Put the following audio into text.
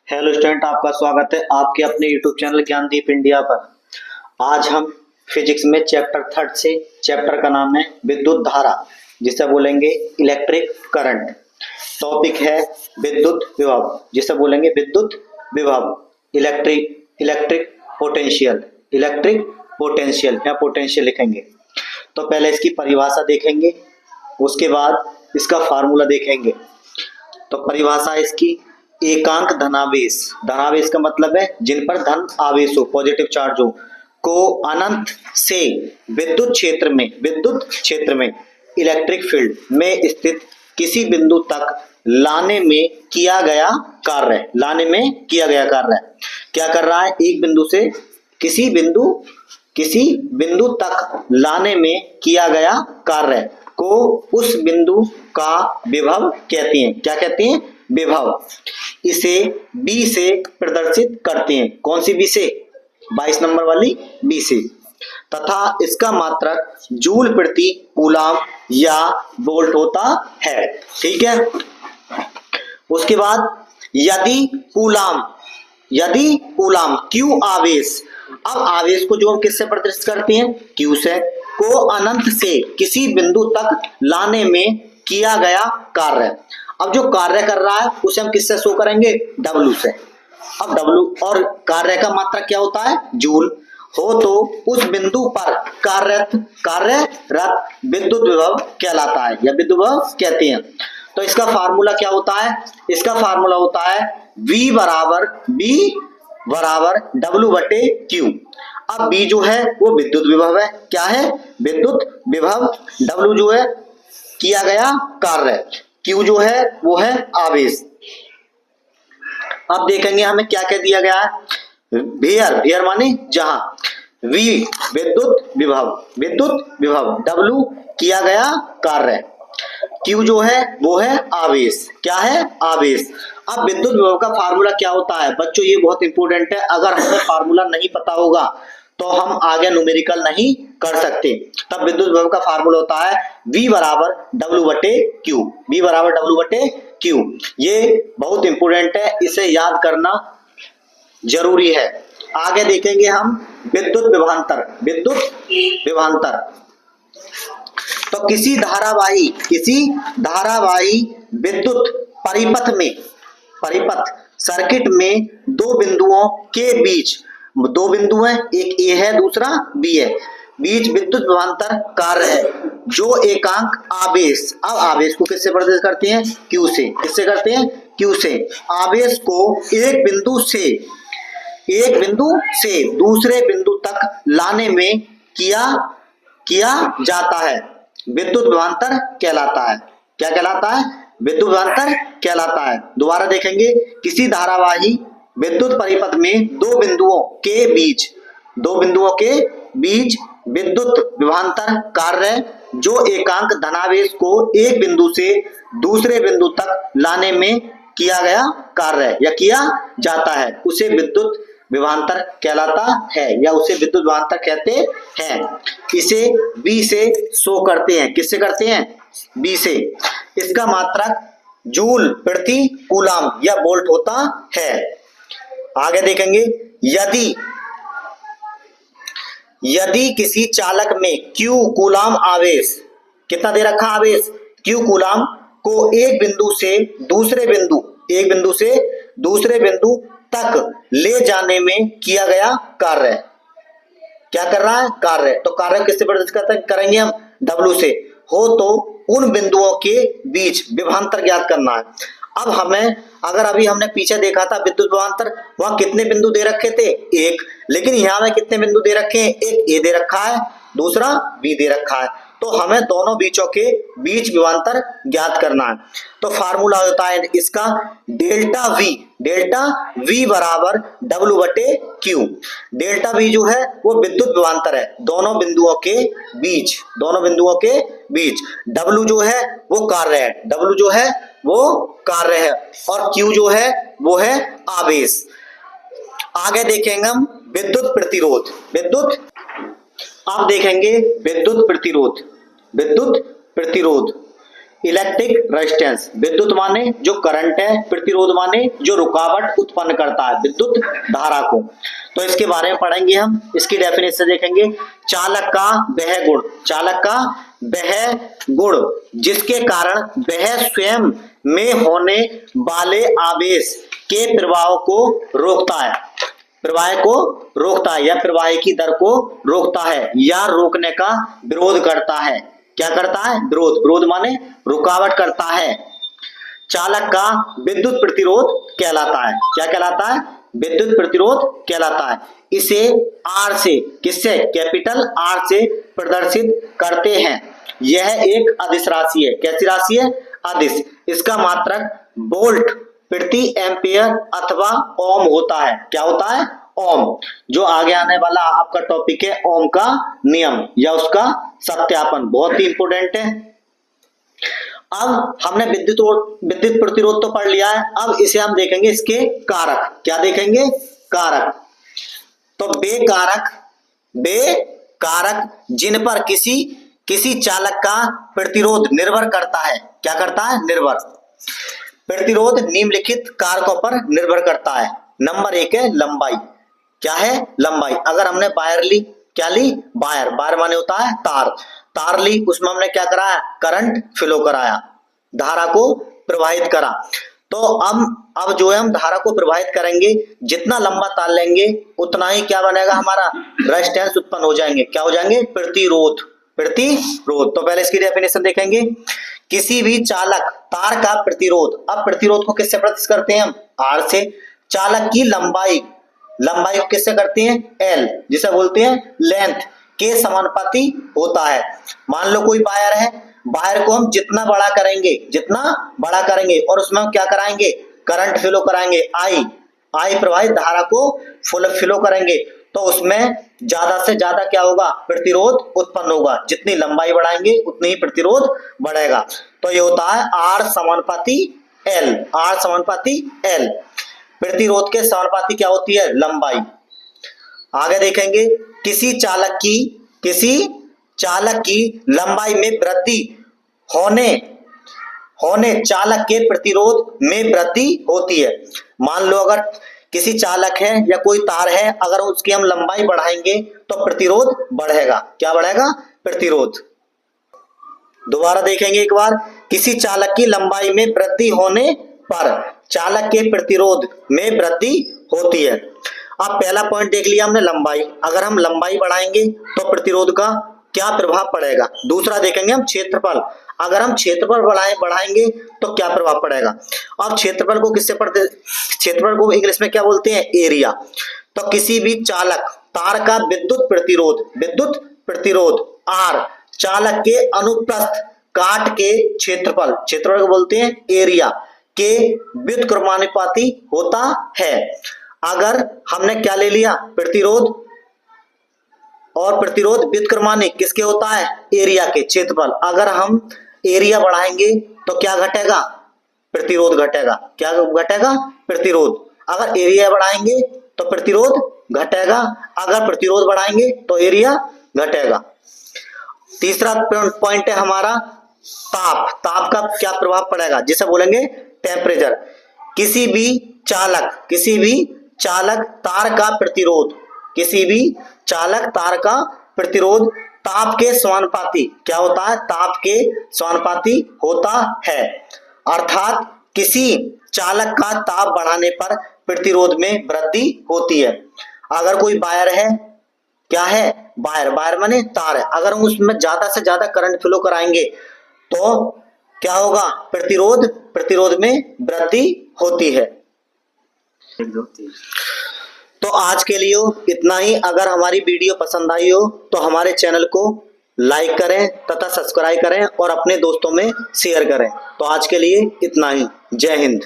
Hello student, आपका स्वागत है आपके अपने यूट्यूब चैनल ज्ञानदीप इंडिया पर। आज हम फिजिक्स में चैप्टर थर्ड से, चैप्टर का नाम है विद्युत धारा, जिसे बोलेंगे इलेक्ट्रिक करंट। टॉपिक है विद्युत विभव, जिसे बोलेंगे विद्युत विभव। इलेक्ट्रिक पोटेंशियल या पोटेंशियल लिखेंगे। तो पहले इसकी परिभाषा देखेंगे, उसके बाद इसका फार्मूला देखेंगे। तो परिभाषा इसकी, एकांक धनावेश, धनावेश का मतलब है जिन पर धन आवेश हो, पॉजिटिव चार्ज हो, को अनंत से विद्युत क्षेत्र में इलेक्ट्रिक फील्ड में स्थित किसी बिंदु तक लाने में किया गया कार्य, क्या कर रहा है? एक बिंदु से किसी बिंदु तक लाने में किया गया कार्य को उस बिंदु का विभव कहते हैं। क्या कहते हैं? विभव। इसे बी से प्रदर्शित करते हैं। कौन सी बी से? 22 नंबर वाली बी से। तथा इसका मात्रक जूल प्रति कूलाम या वोल्ट होता है। ठीक है। उसके बाद यदि कूलाम क्यू आवेश, अब आवेश को जो हम किससे प्रदर्शित करते हैं? क्यू से, को अनंत से किसी बिंदु तक लाने में किया गया कार्य। अब जो कार्य कर रहा है उसे हम किससे शो करेंगे? डब्ल्यू से। अब डब्ल्यू और कार्य का मात्रक क्या होता है? जूल। हो तो उस बिंदु पर कार्यरत विद्युत विभव कहलाता है या विद्युत विभव कहते हैं। तो इसका फार्मूला क्या होता है? इसका फार्मूला होता है V बराबर W बटे Q। अब B जो है वो विद्युत विभव है। क्या है? विद्युत विभव। W जो है किया गया कार्य, Q जो है वो है आवेश। अब देखेंगे हमें क्या क्या दिया गया है। वेयर माने जहां, V विद्युत विभव, W किया गया कार्य, Q जो है वो है आवेश। क्या है? आवेश। अब विद्युत विभव का फार्मूला क्या होता है बच्चों? ये बहुत इंपॉर्टेंट है। अगर हमें फार्मूला नहीं पता होगा तो हम आगे न्यूमेरिकल नहीं कर सकते। तब विद्युत विभव का फार्मूला होता है V बराबर W बटे Q। ये बहुत इंपॉर्टेंट है, इसे याद करना जरूरी है। आगे देखेंगे हम विद्युत विभवांतर। तो किसी धारावाही विद्युत परिपथ सर्किट में दो बिंदुओं के बीच, दो बिंदु हैं, एक ए है दूसरा बी है, बीच विद्युत विभवांतर कार्य है जो एकांक आवेश, अब आवेश को किससे प्रदर्शित करते हैं? क्यू से। किससे करते हैं? क्यू से। आवेश को एक बिंदु से दूसरे बिंदु तक लाने में किया जाता है, विद्युत विभवांतर कहलाता है। क्या कहलाता है? विद्युत विभवांतर कहलाता है। दोबारा देखेंगे, किसी धारावाही विद्युत परिपथ में दो बिंदुओं के बीच विद्युत विभवांतर कार्य जो एकांक धनावेश को एक बिंदु से दूसरे बिंदु तक लाने में किया गया कार्य या किया जाता है, उसे विद्युत विभवांतर कहलाता है या उसे विद्युत विभवांतर कहते हैं। इसे बी से शो करते हैं। किससे करते हैं? बी से। इसका मात्रक जूल प्रति कूलाम या वोल्ट होता है। आगे देखेंगे, यदि किसी चालक में Q कूलाम आवेश, कितना दे रखा आवेश? Q कूलाम को एक बिंदु से दूसरे बिंदु तक ले जाने में किया गया कार्य। क्या कर रहा है? कार्य। तो कार्य किससे प्रदर्शित करेंगे हम? W से। हो तो उन बिंदुओं के बीच विभवांतर ज्ञात करना है। अब हमें, अगर अभी हमने पीछे देखा था विद्युत विभवांतर, वहां कितने बिंदु दे रखे थे? एक। लेकिन यहां में कितने बिंदु दे रखे हैं? एक ए दे रखा है, दूसरा बी दे रखा है। तो हमें दोनों बीचों के बीच विभवांतर ज्ञात करना है। तो फार्मूला होता है इसका डेल्टा V बराबर W बटे Q। डेल्टा V जो है वो विद्युत विभवांतर है दोनों बिंदुओं के बीच। W जो है वो कार्य है, और Q जो है वो है आवेश। आगे देखेंगे हम विद्युत प्रतिरोध। इलेक्ट्रिक रेजिस्टेंस, विद्युत माने जो करंट है, प्रतिरोध माने जो रुकावट उत्पन्न करता है विद्युत धारा को। तो इसके बारे में पढ़ेंगे हम, इसकी डेफिनेशन देखेंगे। चालक का वह गुण, चालक का वह गुण जिसके कारण वह स्वयं में होने वाले आवेश के प्रवाह को रोकता है, प्रवाह को रोकता है या प्रवाह की दर को रोकता है या रोकने का विरोध करता है। क्या करता है? विरोध, विरोध माने रुकावट करता है। चालक का विद्युत प्रतिरोध कहलाता है। क्या कहलाता है? विद्युत प्रतिरोध कहलाता है। इसे आर से, किससे? कैपिटल आर से प्रदर्शित करते हैं। यह एक अदिश राशि है। कैसी राशि है? अदिश। इसका मात्रक वोल्ट प्रति एम्पियर अथवा ओम होता है। क्या होता है? ओम। जो आगे आने वाला आपका टॉपिक है ओम का नियम या उसका सत्यापन, बहुत ही इंपोर्टेंट है। अब हमने विद्युत प्रतिरोध तो पढ़ लिया है, अब इसे हम देखेंगे इसके कारक। क्या देखेंगे? कारक। तो वे कारक जिन पर किसी चालक का प्रतिरोध निर्भर करता है। क्या करता है? निर्भर। प्रतिरोध निम्नलिखित कारकों पर निर्भर करता है। नंबर 1 है लंबाई। क्या है? लंबाई। अगर हमने वायर ली, क्या ली? वायर। वायर माने होता है तार। तार ली, उसमें हमने क्या कराया? करंट फ्लो कराया, धारा को प्रवाहित करा। तो अब जो है हम धारा को प्रवाहित करेंगे, जितना लंबा तार लेंगे उतना ही क्या बनेगा? हमारा रेजिस्टेंस उत्पन्न हो जाएंगे। क्या हो जाएंगे? प्रतिरोध। प्रतिरोध। तो पहले इसकी डेफिनेशन देखेंगे। किसी भी चालक तार का प्रतिरोध, अब प्रतिरोध को किससे प्रदर्शित करते हैं हम? आर से। चालक की लंबाई, लंबाई को किससे करते हैं? एल, जिसे बोलते हैं लेंथ के समानुपाती होता है। मान लो कोई वायर है, वायर को हम जितना बड़ा करेंगे और उसमें हम क्या कराएंगे? करंट फ्लो कराएंगे, आई प्रवाहित धारा को फ्लो करेंगे, तो उसमें ज्यादा से ज्यादा क्या होगा? प्रतिरोध उत्पन्न होगा। जितनी लंबाई बढ़ाएंगे उतनी ही प्रतिरोध बढ़ेगा। तो ये होता है आर समानुपाती एल। आर समानुपाती एल। प्रतिरोध के समानुपाती क्या होती है? लंबाई। आगे देखेंगे, किसी चालक की लंबाई में वृद्धि होने चालक के प्रतिरोध में वृद्धि होती है। मान लो अगर किसी चालक है या कोई तार है, अगर उसकी हम लंबाई बढ़ाएंगे तो प्रतिरोध बढ़ेगा। क्या बढ़ेगा? प्रतिरोध। दोबारा देखेंगे एक बार, किसी चालक की लंबाई में वृद्धि होने पर चालक के प्रतिरोध में वृद्धि होती है। अब पहला पॉइंट देख लिया हमने, लंबाई। अगर हम लंबाई बढ़ाएंगे तो प्रतिरोध का क्या प्रभाव पड़ेगा? दूसरा देखेंगे हम क्षेत्रफल। अगर हम क्षेत्रफल बढ़ाएंगे तो क्या प्रभाव पड़ेगा? अब क्षेत्रफल को किससे पढ़ते? क्षेत्रफल को इंग्लिश में क्या बोलते हैं? एरिया। तो किसी भी चालक तार का विद्युत प्रतिरोध आर चालक के अनुप्रस्थ काट के क्षेत्रफल को बोलते हैं एरिया के व्युत्क्रमानुपाती होता है। अगर हमने क्या ले लिया? प्रतिरोध, और प्रतिरोध व्युत्क्रमानुपाती किसके होता है? एरिया के, क्षेत्रफल। अगर हम एरिया बढ़ाएंगे तो क्या घटेगा? प्रतिरोध घटेगा। क्या घटेगा? प्रतिरोध। अगर एरिया बढ़ाएंगे तो प्रतिरोध घटेगा, अगर प्रतिरोध बढ़ाएंगे तो एरिया घटेगा। तीसरा पॉइंट है हमारा ताप। ताप का क्या प्रभाव पड़ेगा? जिसे बोलेंगे टेम्परेचर। किसी भी चालक तार का प्रतिरोध ताप के समानुपाती क्या होता है? ताप के समानुपाती होता है। अर्थात किसी चालक का ताप बढ़ाने पर प्रतिरोध में वृद्धि होती है। अगर कोई वायर है, क्या है? वायर माने तार है, अगर हम उसमें ज्यादा से ज्यादा करंट फ्लो कराएंगे तो क्या होगा? प्रतिरोध में वृद्धि होती है। तो आज के लिए इतना ही। अगर हमारी वीडियो पसंद आई हो तो हमारे चैनल को लाइक करें तथा सब्सक्राइब करें और अपने दोस्तों में शेयर करें। तो आज के लिए इतना ही। जय हिंद।